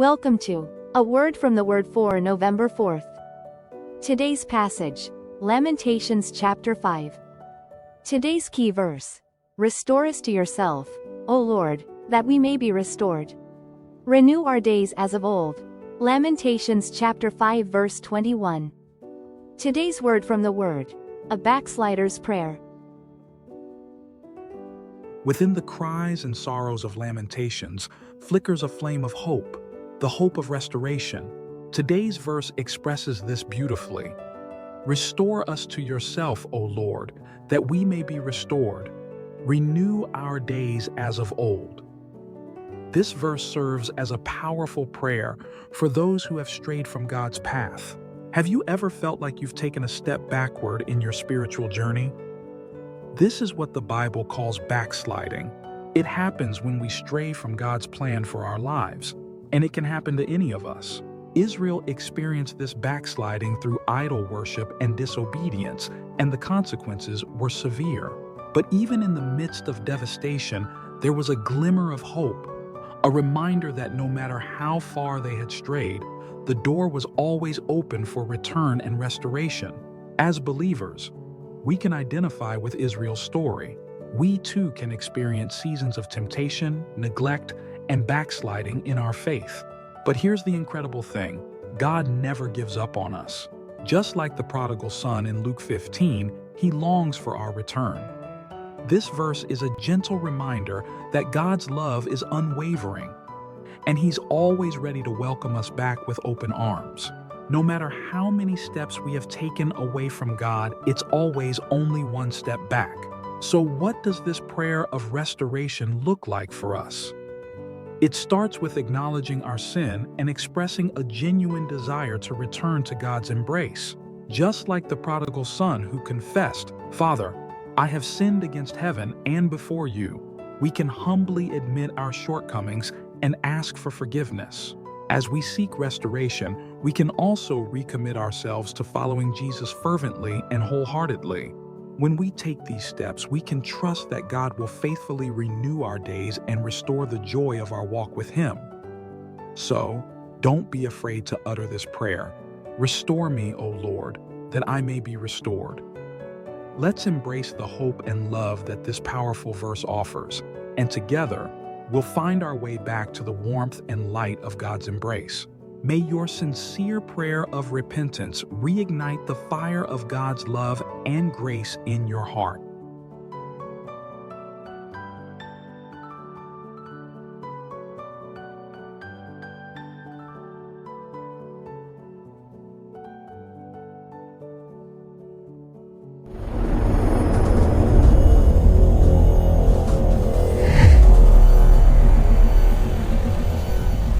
Welcome to A Word from the Word for November 4th. Today's passage, Lamentations chapter 5. Today's key verse, Restore us to yourself, O Lord, that we may be restored. Renew our days as of old. Lamentations chapter 5 verse 21. Today's word from the Word, a backslider's prayer. Within the cries and sorrows of Lamentations flickers a flame of hope, the hope of restoration. Today's verse expresses this beautifully. Restore us to yourself, O Lord, that we may be restored. Renew our days as of old. This verse serves as a powerful prayer for those who have strayed from God's path. Have you ever felt like you've taken a step backward in your spiritual journey? This is what the Bible calls backsliding. It happens when we stray from God's plan for our lives, and it can happen to any of us. Israel experienced this backsliding through idol worship and disobedience, and the consequences were severe. But even in the midst of devastation, there was a glimmer of hope, a reminder that no matter how far they had strayed, the door was always open for return and restoration. As believers, we can identify with Israel's story. We too can experience seasons of temptation, neglect, and backsliding in our faith. But here's the incredible thing: God never gives up on us. Just like the prodigal son in Luke 15, he longs for our return. This verse is a gentle reminder that God's love is unwavering, and he's always ready to welcome us back with open arms. No matter how many steps we have taken away from God, it's always only one step back. So what does this prayer of restoration look like for us? It starts with acknowledging our sin and expressing a genuine desire to return to God's embrace. Just like the prodigal son who confessed, "Father, I have sinned against heaven and before you," we can humbly admit our shortcomings and ask for forgiveness. As we seek restoration, we can also recommit ourselves to following Jesus fervently and wholeheartedly. When we take these steps, we can trust that God will faithfully renew our days and restore the joy of our walk with Him. So, don't be afraid to utter this prayer. Restore me, O Lord, that I may be restored. Let's embrace the hope and love that this powerful verse offers, and together, we'll find our way back to the warmth and light of God's embrace. May your sincere prayer of repentance reignite the fire of God's love and grace in your heart.